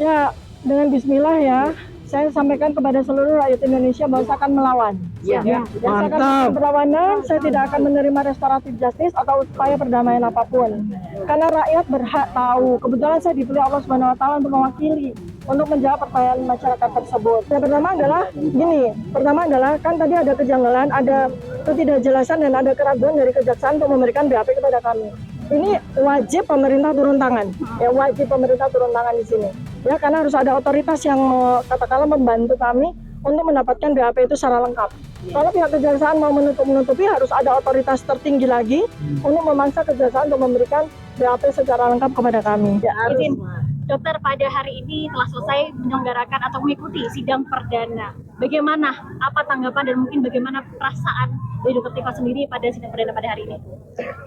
Ya, dengan bismillah ya, saya sampaikan kepada seluruh rakyat Indonesia bahwa saya akan melawan. Ya, Saya akan melakukan perlawanan, saya tidak akan menerima restoratif justice atau upaya perdamaian apapun. Karena rakyat berhak tahu, kebetulan saya dipilih Allah Subhanahu wa Ta'ala untuk mewakili, untuk menjawab pertanyaan masyarakat tersebut. Yang pertama adalah gini, kan tadi ada kejanggalan, ada ketidakjelasan dan ada keraguan dari kejaksaan untuk memberikan BAP kepada kami. Ini wajib pemerintah turun tangan, ya wajib pemerintah turun tangan di sini. Ya, karena harus ada otoritas yang katakanlah membantu kami untuk mendapatkan BAP itu secara lengkap. Kalau pihak kejaksaan mau menutupi, harus ada otoritas tertinggi lagi untuk memaksa kejaksaan untuk memberikan BAP secara lengkap kepada kami. Ya, izin, dokter pada hari ini telah selesai menyelenggarakan atau mengikuti sidang perdana. Bagaimana, apa tanggapan dan mungkin bagaimana perasaan dari Dokter Tifa sendiri pada sidang perdana pada hari ini?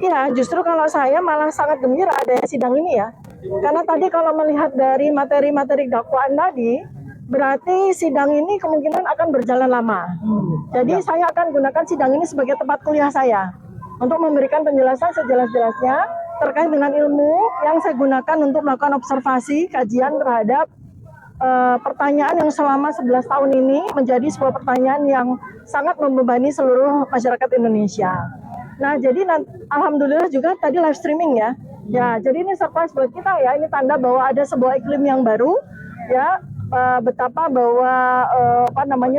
Ya, justru kalau saya malah sangat gembira ada sidang ini ya. Karena tadi kalau melihat dari materi-materi dakwaan tadi, berarti sidang ini kemungkinan akan berjalan lama. Jadi saya akan gunakan sidang ini sebagai tempat kuliah saya untuk memberikan penjelasan sejelas-jelasnya terkait dengan ilmu yang saya gunakan untuk melakukan observasi, kajian terhadap pertanyaan yang selama 11 tahun ini menjadi sebuah pertanyaan yang sangat membebani seluruh masyarakat Indonesia. Nah, jadi alhamdulillah juga tadi live streaming ya. Ya, jadi ini surprise buat kita ya. Ini tanda bahwa ada sebuah iklim yang baru ya. Betapa bahwa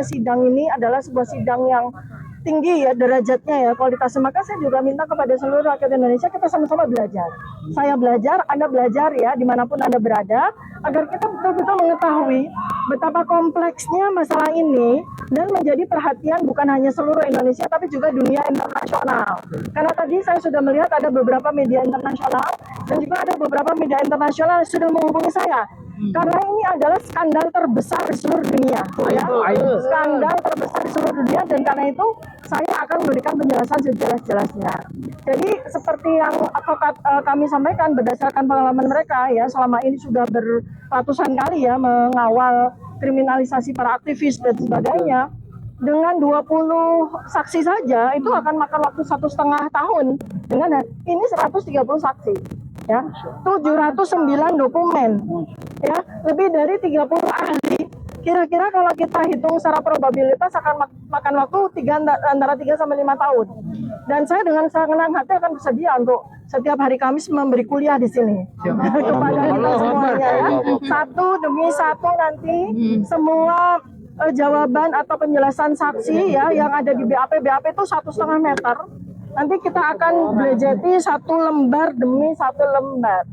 sidang ini adalah sebuah sidang yang tinggi ya derajatnya ya, kualitasnya. Maka saya juga minta kepada seluruh rakyat Indonesia kita sama-sama belajar. Saya belajar, Anda belajar ya dimanapun Anda berada, agar kita betul-betul mengetahui betapa kompleksnya masalah ini dan menjadi perhatian bukan hanya seluruh Indonesia tapi juga dunia internasional. Karena tadi saya sudah melihat ada beberapa media internasional dan juga ada beberapa media internasional yang sudah menghubungi saya. Karena ini adalah skandal terbesar di seluruh dunia, ya. Skandal terbesar di seluruh dunia, dan karena itu saya akan memberikan penjelasan sejelas-jelasnya. Jadi seperti yang advokat kami sampaikan berdasarkan pengalaman mereka ya, selama ini sudah beratusan kali ya mengawal kriminalisasi para aktivis dan sebagainya. Dengan 20 saksi saja itu akan makan waktu 1,5 tahun. Dengan ini 130 saksi. Ya, 709 dokumen, ya, lebih dari 30 ahli. Kira-kira kalau kita hitung secara probabilitas akan makan waktu antara 3 sampai 5 tahun. Dan saya dengan senang hati akan bersedia untuk setiap hari Kamis memberi kuliah di sini kepada kita semuanya ya. Satu demi satu nanti semua jawaban atau penjelasan saksi ya yang ada di BAP itu 1,5 meter. Nanti kita akan belajeti satu lembar demi satu lembar.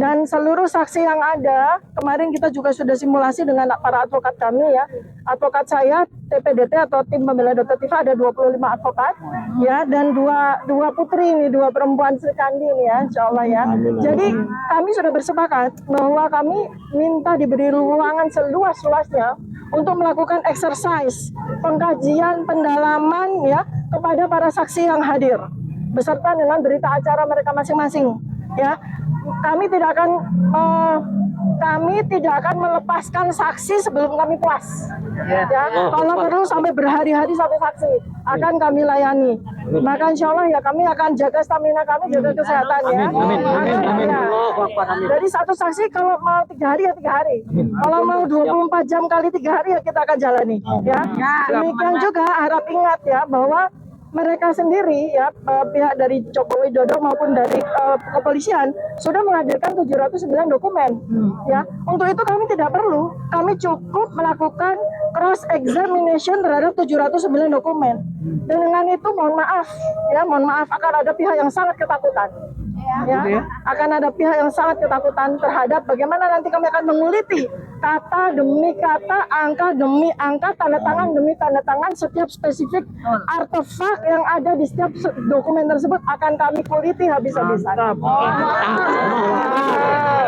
Dan seluruh saksi yang ada, kemarin kita juga sudah simulasi dengan para advokat kami ya. Advokat saya, TPDT atau tim pembela Dokter Tifa ada 25 advokat ya, dan dua putri ini, dua perempuan Sri Kandi ini ya, insya Allah ya. Jadi kami sudah bersepakat bahwa kami minta diberi ruangan seluas-luasnya untuk melakukan exercise, pengkajian, pendalaman ya kepada para saksi yang hadir beserta dengan berita acara mereka masing-masing ya. Kami tidak akan melepaskan saksi sebelum kami puas ya. Kalau perlu sampai berhari-hari satu saksi akan kami layani. Maka insya Allah ya kami akan jaga stamina kami, jaga kesehatan ya. Jadi satu saksi kalau mau 3 hari ya 3 hari. Kalau mau 24 jam kali 3 hari ya kita akan jalani ya. Demikian juga harap ingat ya bahwa mereka sendiri ya pihak dari Joko Widodo maupun dari kepolisian sudah menghadirkan 709 dokumen ya. Untuk itu kami tidak perlu, kami cukup melakukan cross examination terhadap 709 dokumen. Dan dengan itu mohon maaf akan ada pihak yang sangat ketakutan. Ya, akan ada pihak yang sangat ketakutan terhadap bagaimana nanti kami akan menguliti kata demi kata, angka demi angka, tanda tangan demi tanda tangan, setiap spesifik artefak yang ada di setiap dokumen tersebut akan kami kuliti habis-habisan.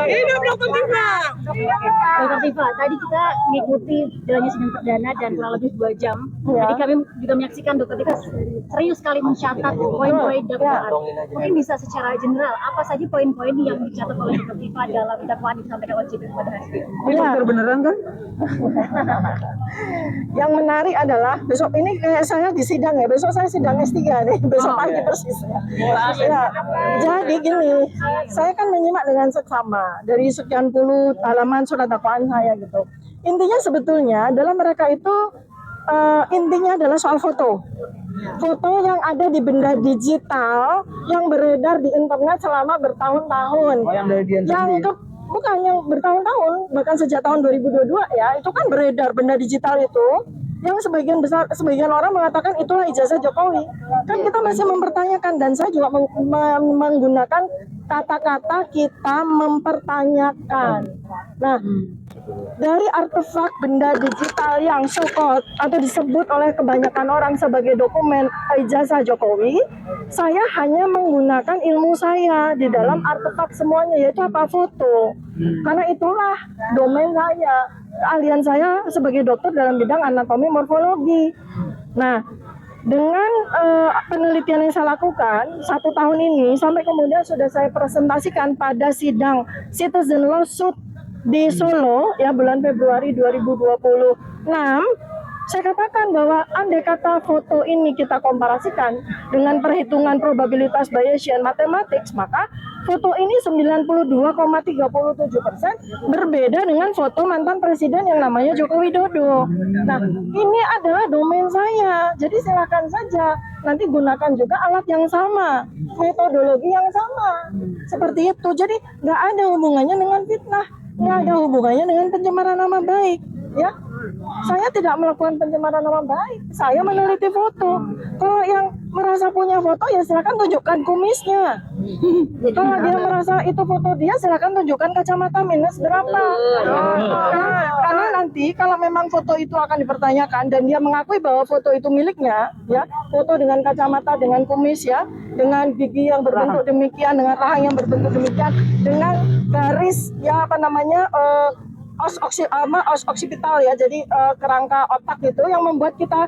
Hidup Dokter Tifa. Dokter Tifa, tadi kita mengikuti jalannya sidang perdana dan kurang lebih 2 jam. Jadi kami juga menyaksikan Dokter Tifa serius sekali mencatat poin-poin dakwaan. Mungkin bisa secara general apa saja poin-poin yang dicatat oleh Dokter Tifa dalam dakwaan yang disampaikan oleh JP pada hari ini? Ini beneran kan? Yang menarik adalah besok ini kayak saya di sidang ya, besok saya sidang S3 nih, besok pagi persis ya. Ya, jadi gini, saya kan menyimak dengan seksama dari sekian puluh halaman surat dakwaan saya gitu. Intinya sebetulnya adalah mereka itu intinya adalah soal foto. Foto yang ada di benda digital yang beredar di internet selama bertahun-tahun. Bukan yang bertahun-tahun, bahkan sejak tahun 2022 ya, itu kan beredar benda digital itu yang sebagian orang mengatakan itulah ijazah Jokowi. Kan kita masih mempertanyakan, dan saya juga menggunakan kata-kata kita mempertanyakan. Nah, dari artefak benda digital yang so-called atau disebut oleh kebanyakan orang sebagai dokumen ijazah Jokowi, saya hanya menggunakan ilmu saya di dalam artefak semuanya, yaitu apa? Foto. Karena itulah domain saya, keahlian saya sebagai dokter dalam bidang anatomi morfologi. Nah, dengan penelitian yang saya lakukan 1 tahun ini sampai kemudian sudah saya presentasikan pada sidang Citizen Lawsuit di Solo ya bulan Februari 2026, saya katakan bahwa andai kata foto ini kita komparasikan dengan perhitungan probabilitas Bayesian mathematics, maka foto ini 92,37% berbeda dengan foto mantan presiden yang namanya Joko Widodo. Nah, ini adalah domain saya, jadi silakan saja nanti gunakan juga alat yang sama, metodologi yang sama, seperti itu. Jadi nggak ada hubungannya dengan fitnah, nggak ada hubungannya dengan pencemaran nama baik, ya. Saya tidak melakukan pencemaran nama baik, saya meneliti foto. Kalau yang merasa punya foto ya silakan tunjukkan kumisnya. Kalau dia merasa itu foto dia, silakan tunjukkan kacamata minus berapa. Karena nanti kalau memang foto itu akan dipertanyakan dan dia mengakui bahwa foto itu miliknya, ya, foto dengan kacamata, dengan kumis, ya, dengan gigi yang berbentuk demikian, dengan rahang yang berbentuk demikian, dengan garis, ya apa namanya, os occipital ya, jadi kerangka otak itu yang membuat kita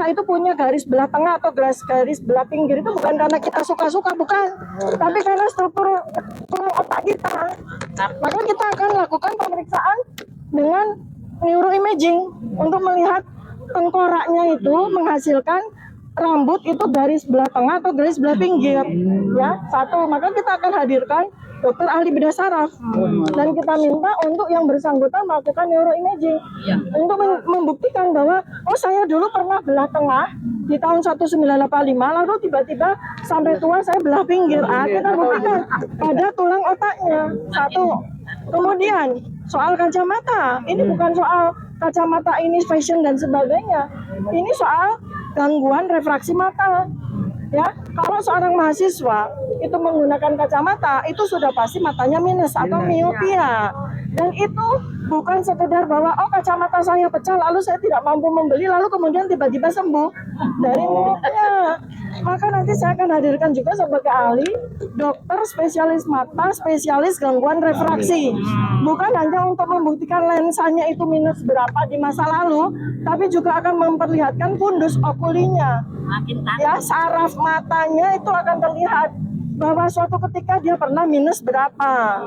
itu punya garis belah tengah atau garis belah pinggir, itu bukan karena kita suka-suka, bukan, tapi karena struktur tulang otak kita. Maka kita akan lakukan pemeriksaan dengan neuroimaging untuk melihat tengkoraknya itu menghasilkan rambut itu garis belah tengah atau garis belah pinggir, ya, satu. Maka kita akan hadirkan dokter ahli bedah saraf dan kita minta untuk yang bersangkutan melakukan neuroimaging untuk membuktikan bahwa saya dulu pernah belah tengah di tahun 1985, lalu tiba-tiba sampai tua saya belah pinggir. Kita buktikan pada tulang otaknya, satu. Kemudian soal kacamata, ini bukan soal kacamata ini fashion dan sebagainya, ini soal gangguan refraksi mata. Ya, kalau seorang mahasiswa itu menggunakan kacamata, itu sudah pasti matanya minus atau miopia. Dan itu bukan sekedar bahwa kacamata saya pecah lalu saya tidak mampu membeli lalu kemudian tiba-tiba sembuh dari miopia. Maka nanti saya akan hadirkan juga sebagai ahli dokter spesialis mata, spesialis gangguan refraksi. Bukan hanya untuk membuktikan lensanya itu minus berapa di masa lalu, tapi juga akan memperlihatkan fundus okulinya. Ya, saraf matanya itu akan terlihat bahwa suatu ketika dia pernah minus berapa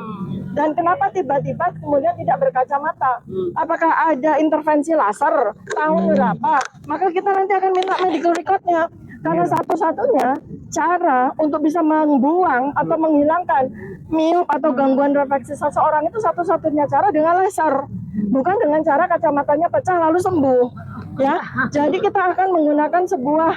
dan kenapa tiba-tiba kemudian tidak berkacamata. Apakah ada intervensi laser tahun berapa? Maka kita nanti akan minta medical recordnya, karena satu-satunya cara untuk bisa membuang atau menghilangkan miop atau gangguan refraksi seseorang itu satu-satunya cara dengan laser, bukan dengan cara kacamatanya pecah lalu sembuh. Ya, jadi kita akan menggunakan sebuah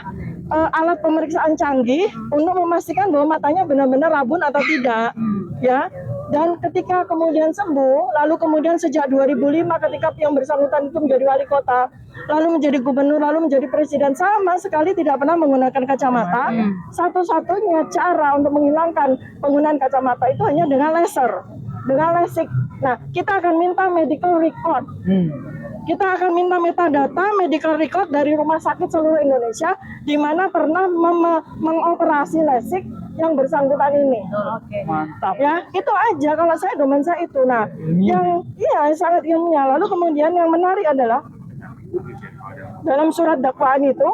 alat pemeriksaan canggih untuk memastikan bahwa matanya benar-benar rabun atau tidak, ya. Dan ketika kemudian sembuh, lalu kemudian sejak 2005 ketika yang bersangkutan itu menjadi wali kota, lalu menjadi gubernur, lalu menjadi presiden, sama sekali tidak pernah menggunakan kacamata. Satu-satunya cara untuk menghilangkan penggunaan kacamata itu hanya dengan laser, dengan LASIK. Nah, kita akan minta medical record. Kita akan minta metadata medical record dari rumah sakit seluruh Indonesia di mana pernah mengoperasi LASIK yang bersangkutan ini. Mantap. Ya, itu aja kalau saya domain saya itu. Nah, yang sangat ilmiah. Lalu kemudian yang menarik adalah dalam surat dakwaan itu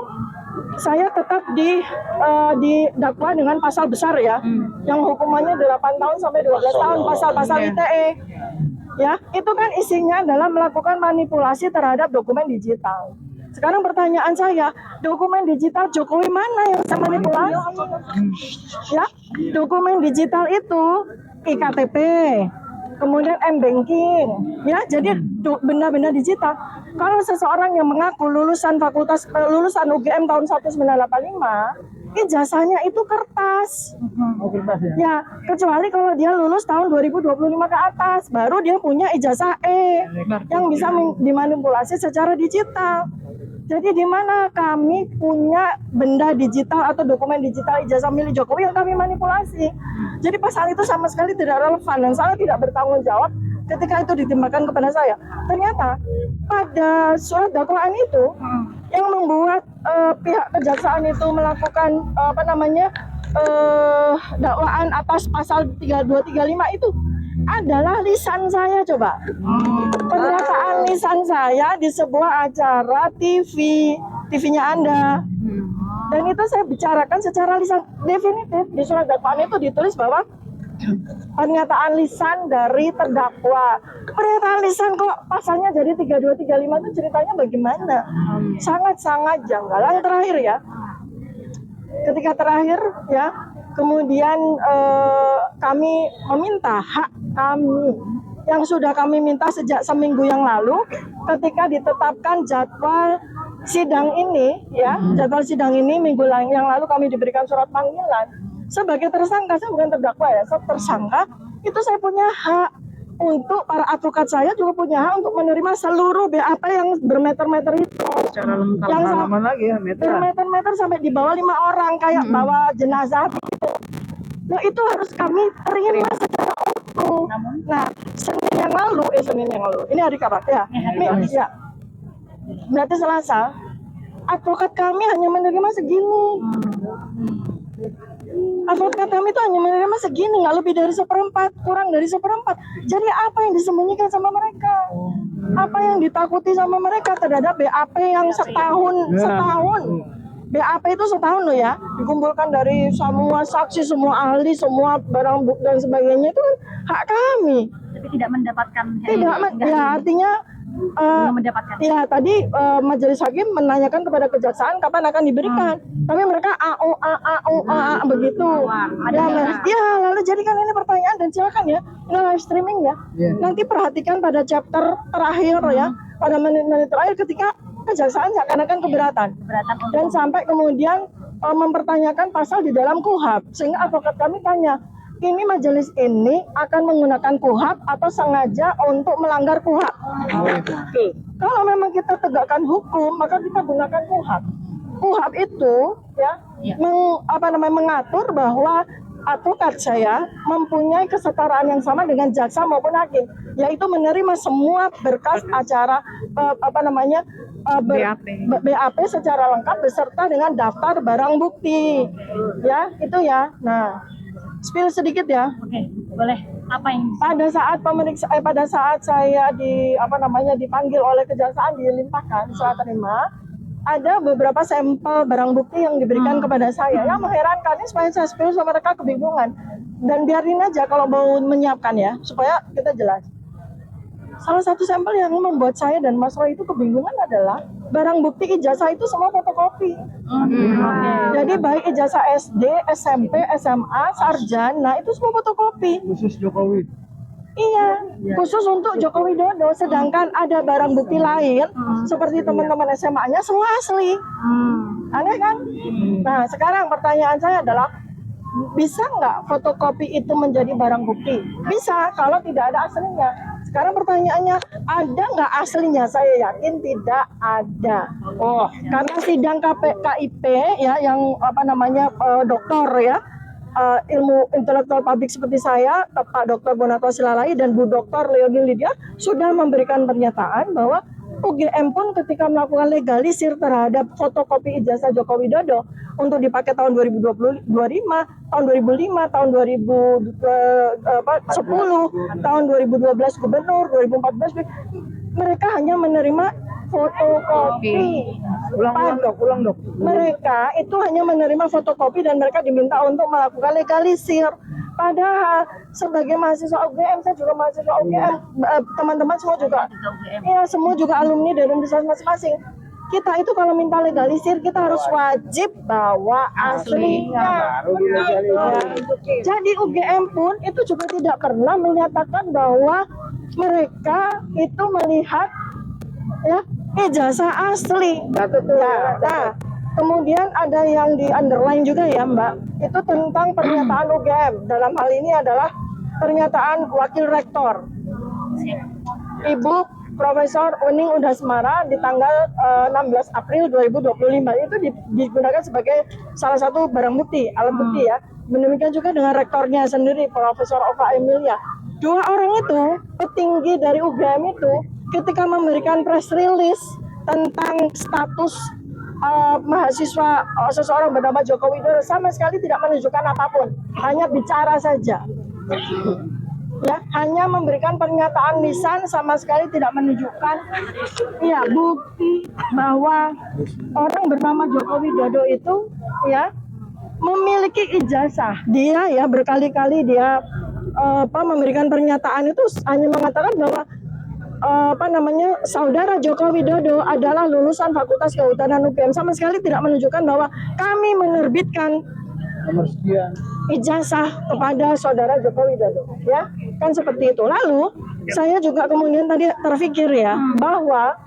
saya tetap didakwa dengan pasal besar, ya, yang hukumannya 8 tahun sampai 12 tahun, pasal-pasal ITE. Ya, itu kan isinya adalah melakukan manipulasi terhadap dokumen digital. Sekarang pertanyaan saya, dokumen digital Jokowi mana yang saya manipulasi? Ya, dokumen digital itu iktp, kemudian m-banking, ya, jadi benda-benda digital. Kalau seseorang yang mengaku lulusan lulusan UGM tahun 1985, ijazahnya itu kertas. Ya, kecuali kalau dia lulus tahun 2025 ke atas, baru dia punya ijazah E yang bisa dimanipulasi secara digital. Jadi di mana kami punya benda digital atau dokumen digital ijazah milik Jokowi yang kami manipulasi. Jadi pasal itu sama sekali tidak relevan dan saya tidak bertanggung jawab ketika itu ditimpakan kepada saya. Ternyata pada surat dakwaan itu yang membuat pihak kejaksaan itu melakukan dakwaan atas pasal 3235 itu adalah lisan saya, coba. Pernyataan lisan saya di sebuah acara TV-nya Anda. Dan itu saya bicarakan secara lisan definitif. Di surat dakwaan itu ditulis bahwa pernyataan lisan dari terdakwa. Pernyataan lisan kok pasalnya jadi 3235 itu ceritanya bagaimana? Sangat-sangat janggal. Yang terakhir ya. Ketika terakhir ya, kemudian kami meminta hak kami yang sudah kami minta sejak seminggu yang lalu ketika ditetapkan jadwal sidang ini ya, jadwal sidang ini minggu yang lalu kami diberikan surat panggilan sebagai tersangka. Saya bukan terdakwa ya, saya tersangka. Itu saya punya hak, untuk para advokat saya juga punya hak untuk menerima seluruh BAP yang bermeter-meter itu. Secara lengkap, yang halaman lagi ya, meter. Bermeter-meter sampai di bawah 5 orang kayak bawa jenazah gitu. Nah itu harus kami terima secara utuh. Nah Senin yang lalu, ini hari kapan ya? Ya. Berarti Selasa, advokat kami hanya menerima segini. Advokat kami itu hanya menerima segini, nggak lebih dari 1/4, kurang dari 1/4. Jadi apa yang disembunyikan sama mereka? Apa yang ditakuti sama mereka terhadap BAP yang setahun? BAP itu setahun loh ya, dikumpulkan dari semua saksi, semua ahli, semua barang bukti dan sebagainya, itu kan hak kami. Tapi tidak mendapatkan. Ya artinya mendapatkan. Ya tadi majelis hakim menanyakan kepada kejaksaan kapan akan diberikan, tapi mereka begitu. Ya lalu jadi kan ini pertanyaan, dan silakan ya, ini live streaming ya. Nanti perhatikan pada chapter terakhir ya, pada menit-menit terakhir ketika kejaksaan seakan-akan keberatan dan sampai kemudian mempertanyakan pasal di dalam KUHP, sehingga advokat kami tanya, ini majelis ini akan menggunakan KUHP atau sengaja untuk melanggar KUHP? Kalau memang kita tegakkan hukum, maka kita gunakan KUHP. KUHP itu ya, mengatur bahwa advokat saya mempunyai kesetaraan yang sama dengan jaksa maupun hakim, yaitu menerima semua berkas acara BAP secara lengkap beserta dengan daftar barang bukti. Ya, itu ya. Nah, spill sedikit ya. Oke, boleh. Apa yang pada saat saya dipanggil oleh kejaksaan, dilimpahkan serah terima, ada beberapa sampel barang bukti yang diberikan kepada saya. Yang mengherankan ini, supaya saya spill sama mereka kebingungan. Dan biarin aja kalau mau menyiapkan ya, supaya kita jelas. Salah satu sampel yang membuat saya dan Mas Roy itu kebingungan adalah barang bukti ijazah itu semua fotokopi. Jadi baik ijazah SD, SMP, SMA, sarjana itu semua fotokopi. Khusus Jokowi. Iya, khusus untuk Joko Widodo. Sedangkan ada barang bukti lain seperti teman-teman SMA-nya semua asli. Aneh kan? Nah, sekarang pertanyaan saya adalah, bisa nggak fotokopi itu menjadi barang bukti? Bisa, kalau tidak ada aslinya. Sekarang pertanyaannya, ada nggak aslinya? Saya yakin tidak ada. Karena sidang KIP ya, yang dokter ya, ilmu intelektual publik seperti saya, Pak Dr. Bonato Silalai dan Bu Dr. Leonie Lydia sudah memberikan pernyataan bahwa UGM pun ketika melakukan legalisir terhadap fotokopi ijazah Joko Widodo untuk dipakai tahun 2025, tahun 2005, tahun 2010, tahun 2012 gubernur, 2014, mereka hanya menerima fotokopi. Ulang dok. Mereka itu hanya menerima fotokopi dan mereka diminta untuk melakukan legalisir. Padahal sebagai mahasiswa UGM, saya juga mahasiswa UGM, teman-teman semua juga, ya semua juga alumni dari universitas masing-masing. Kita itu kalau minta legalisir, kita harus wajib bawa aslinya. Jadi UGM pun itu juga tidak pernah menyatakan bahwa mereka itu melihat ya ijazah asli. Ya, nah, kemudian ada yang di underline juga ya Mbak, itu tentang pernyataan UGM. Dalam hal ini adalah pernyataan Wakil Rektor Ibu Profesor Uning Udasmara di tanggal 16 April 2025 itu digunakan sebagai salah satu barang bukti, alat bukti ya. Demikian juga dengan rektornya sendiri, Profesor Ova Emilia. Dua orang itu, petinggi dari UGM itu, ketika memberikan press release tentang status mahasiswa seseorang bernama Joko Widodo, sama sekali tidak menunjukkan apapun, hanya bicara saja. Ya, hanya memberikan pernyataan lisan, sama sekali tidak menunjukkan ya bukti bahwa orang bernama Joko Widodo itu ya memiliki ijazah. Dia ya berkali-kali dia memberikan pernyataan itu hanya mengatakan bahwa saudara Joko Widodo adalah lulusan Fakultas Kehutanan UGM, sama sekali tidak menunjukkan bahwa kami menerbitkan Nomor sekian. ijazah kepada saudara Joko Widodo, ya kan seperti itu. Lalu saya juga kemudian tadi terpikir ya bahwa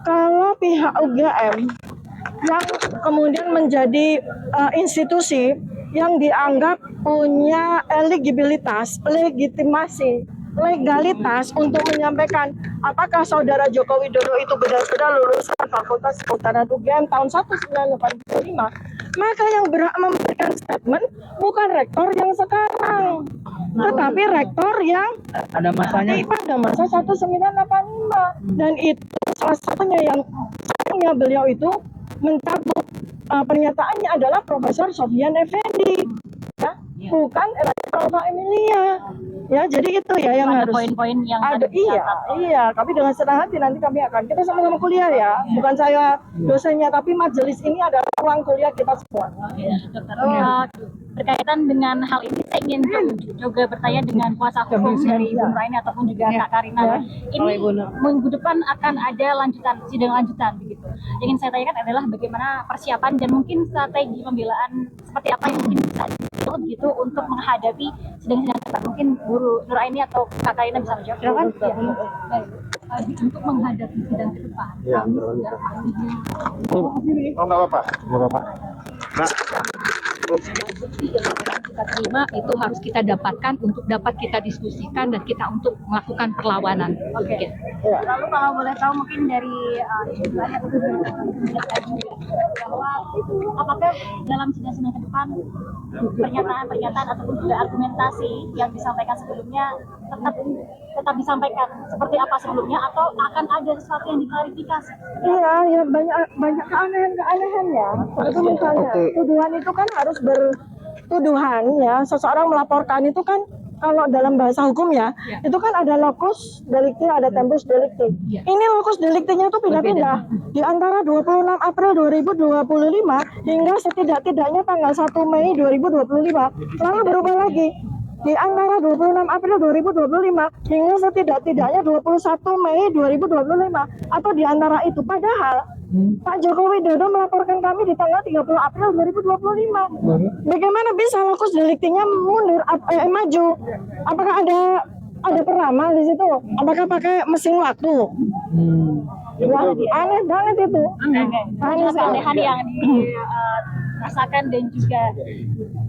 kalau pihak UGM yang kemudian menjadi institusi yang dianggap punya eligibilitas, legitimasi, legalitas untuk menyampaikan apakah saudara Joko Widodo itu benar-benar lulusan Fakultas Kehutanan UGM tahun 1985, maka yang berhak memberikan statement bukan rektor yang sekarang, tetapi rektor yang Ada masanya. pada masa 1985, dan itu salah satunya yang sayangnya beliau itu mencabut pernyataannya adalah Profesor Sofyan Effendi, ya, bukan Ova Emilia. Ya, jadi itu ya yang Ada harus poin-poin yang ada. tadi dicatat. Iya, tapi dengan senang hati nanti kami akan, kita sama-sama kuliah ya, bukan saya dosennya, tapi majelis ini adalah ruang kuliah kita semua. Ya, dokter. Berkaitan dengan hal ini, saya ingin juga bertanya dengan kuasa hukum dari Ibu Nuraini ataupun juga Kak Karina. Ini minggu depan akan ada sidang lanjutan begitu. Yang ingin saya tanyakan adalah bagaimana persiapan dan mungkin strategi pembelaan seperti apa yang mungkin bisa dilakukan gitu untuk menghadapi sidang-sidang depan. Mungkin Bu Nuraini atau Kak Karina bisa menjawab. Silakan. Baik. Untuk menghadapi sidang ke depan. Ya, oh nggak apa-apa. Nah, bukti yang kita terima itu harus kita dapatkan untuk dapat kita diskusikan dan kita untuk melakukan perlawanan. Oke. Lalu kalau boleh tahu mungkin dari jumlahnya bahwa apakah dalam sidang-sidang ke depan pernyataan-pernyataan ataupun juga argumentasi yang disampaikan sebelumnya tetap disampaikan seperti apa sebelumnya, atau akan ada sesuatu yang diklarifikasi? Iya, ya banyak keanehan ya. Seperti misalnya tuduhan itu kan harus bertuduhan ya. Seseorang melaporkan itu kan kalau dalam bahasa hukum ya, itu kan ada locus delicti, ada tempus delicti. Ini locus delictinya itu pindah-pindah di antara 26 April 2025 hingga setidak-tidaknya tanggal 1 Mei 2025. Lalu berubah lagi di antara 26 April 2025 hingga setidak-tidaknya 21 Mei 2025, atau di antara itu. Padahal Pak Joko Widodo melaporkan kami di tanggal 30 April 2025. Bagaimana bisa locus delictinya mundur maju? Apakah ada peramal di situ? Apakah pakai mesin waktu? Wah, aneh banget itu. Aneh sekali. Keanehan yang dirasakan dan juga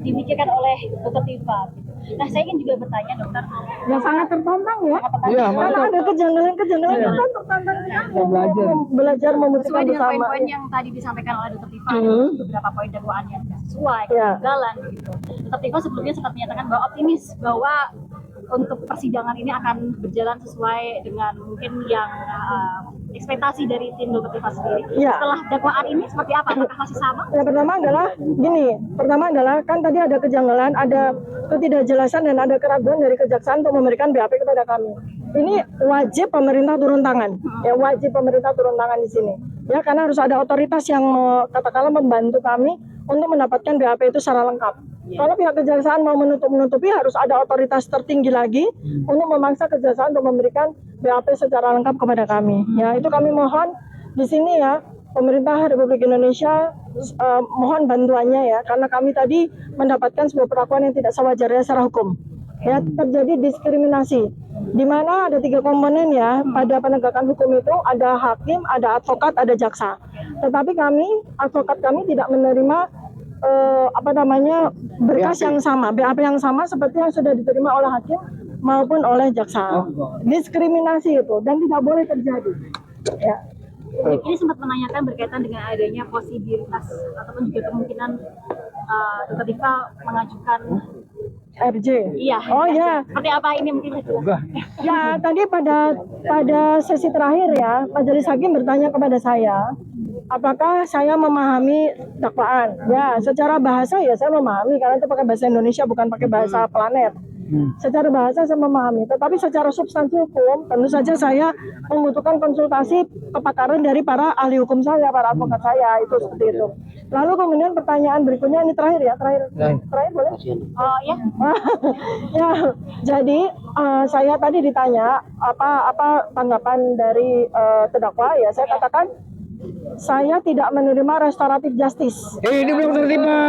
dimikirkan oleh Dr. Tifa. Nah, saya ingin juga bertanya, dokter. Yang sangat tertantang ya. Iya, Karena ada kejanggalan-kejanggalan kita tertantang belajar memutuskan Sesuai dengan bersama. poin-poin yang tadi disampaikan oleh Dr. Tifa, beberapa poin dakwaan yang tidak sesuai, kegagalan begitu. Dr. Tifa sebelumnya sempat menyatakan bahwa optimis bahwa untuk persidangan ini akan berjalan sesuai dengan mungkin yang ekspektasi dari tim Dr. Tifa sendiri. Setelah dakwaan ini seperti apa? Apakah masih sama? Yang pertama adalah kan tadi ada kejanggalan, ada ketidakjelasan dan ada keraguan dari kejaksaan untuk memberikan BAP kepada kami. ini wajib pemerintah turun tangan. Ya, wajib pemerintah turun tangan di sini. Ya, karena harus ada otoritas yang katakanlah membantu kami untuk mendapatkan BAP itu secara lengkap. Kalau pihak kejaksaan mau menutupi, harus ada otoritas tertinggi lagi untuk memaksa kejaksaan untuk memberikan BAP secara lengkap kepada kami. Ya, itu kami mohon di sini ya, pemerintah Republik Indonesia mohon bantuannya ya, karena kami tadi mendapatkan sebuah perlakuan yang tidak sewajarnya secara hukum. Ya, terjadi diskriminasi di mana ada 3 komponen ya pada penegakan hukum itu, ada hakim, ada advokat, ada jaksa. Tetapi advokat kami tidak menerima berkas yang sama, BAP yang sama seperti yang sudah diterima oleh hakim maupun oleh jaksa. Diskriminasi itu dan tidak boleh terjadi. Ya. Ini sempat menanyakan berkaitan dengan adanya posibilitas ataupun juga kemungkinan Dr. Diva mengajukan RJ. Iya. Oh ya. Seperti apa ini mungkin? Ya, tadi pada sesi terakhir ya, majelis hakim bertanya kepada saya, apakah saya memahami dakwaan? Ya, secara bahasa ya saya memahami karena itu pakai bahasa Indonesia bukan pakai bahasa planet. Secara bahasa saya memahami, tetapi secara substansi hukum tentu saja saya membutuhkan konsultasi kepakaran dari para ahli hukum saya, para advokat saya, itu seperti itu. Lalu kemudian pertanyaan berikutnya, ini terakhir ya, terakhir boleh? Oh ya. Ya, jadi saya tadi ditanya apa tanggapan dari terdakwa ya, saya katakan saya tidak menerima restoratif justice. Ini belum terima.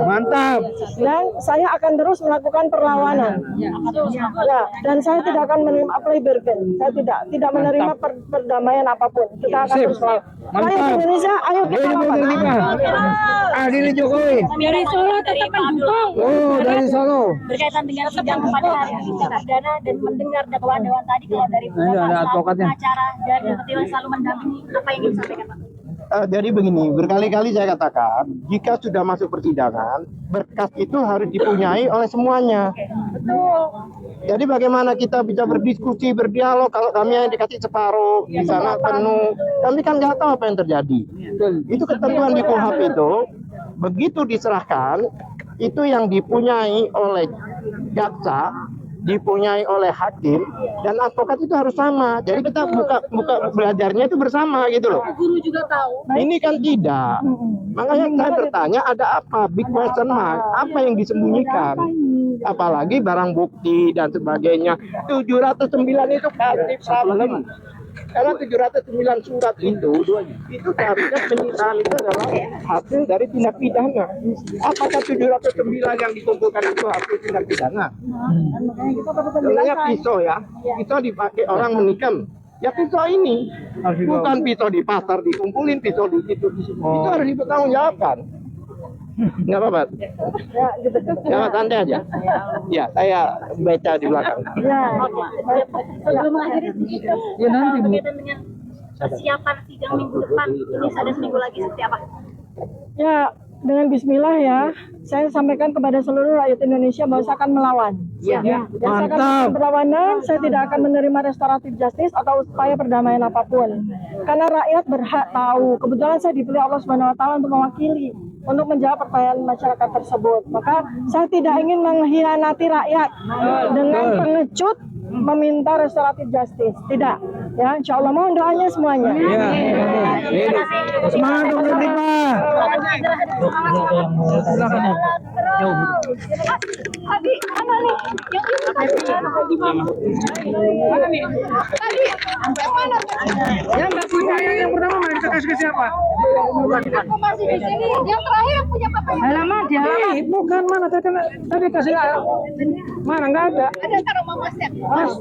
Mantap. Dan saya akan terus melakukan perlawanan. Ya, dan saya tidak akan menerima plea bargain. Saya tidak menerima perdamaian apapun. Kita akan terus melawan. Ayo Indonesia, ayo kita Ini belum lawan. terima. Adil Jokowi. Dari Solo tetap mendukung. Oh, dari Solo. Berkaitan dengan sidang pada hari ini perdana dan mendengar dakwaan tadi kalau dari ada advokatnya. pengacara dan Dr. Diva selalu mendampingi, apa yang ingin disampaikan Pak? Jadi begini, berkali-kali saya katakan, jika sudah masuk persidangan, berkas itu harus dipunyai oleh semuanya. Jadi bagaimana kita bisa berdiskusi, berdialog kalau kami yang dikasih separuh, di sana penuh, kami kan nggak tahu apa yang terjadi. Itu ketentuan di KUHP itu, begitu diserahkan, itu yang dipunyai oleh jaksa, dipunyai oleh hakim dan advokat itu harus sama. Jadi kita buka belajarnya itu bersama gitu loh. Guru juga tahu. Ini kan tidak. Makanya saya bertanya ada apa? Big question mark. Apa yang disembunyikan? Apalagi barang bukti dan sebagainya. 709 itu kreatif problem. Karena 709 surat itu seharusnya penyitaan itu adalah hasil dari tindak pidana. Apakah 709 yang dikumpulkan itu hasil tindak pidana? Sebenarnya pisau ya, pisau dipakai orang menikam. Ya pisau ini, bukan pisau di pasar dikumpulin, pisau di situ. Itu harus dipertanggungjawabkan. Nggak apa-apa. Ya, gitu. Ya, santai aja. Ya, saya baca di belakang. Ya. Sebelum mengakhiri Ya, nanti, Bu. berkaitan dengan persiapan sidang minggu depan, ini ada seminggu lagi seperti apa? Ya, dengan bismillah ya, saya sampaikan kepada seluruh rakyat Indonesia bahwa saya akan melawan. Siap. Ya, dan saya akan melakukan perlawanan, saya tidak akan menerima restoratif justice atau upaya perdamaian apapun. Karena rakyat berhak tahu. Kebetulan saya dipilih Allah Subhanahu wa taala untuk mewakili, untuk menjawab pertanyaan masyarakat tersebut. Maka saya tidak ingin mengkhianati rakyat dengan pengecut meminta restoratif justice. Tidak. Ya, insya Allah mohon doanya semuanya. Semangat Dr. Diva. Tadi mana nih? Yang nggak punya yang pertama main kasih ke siapa? Aku masih di sini. Yang terakhir yang punya papa. Alamat ya. Bukan mana tadi kasih mana nggak ada. Ada taruh mama Mas ya. Mas,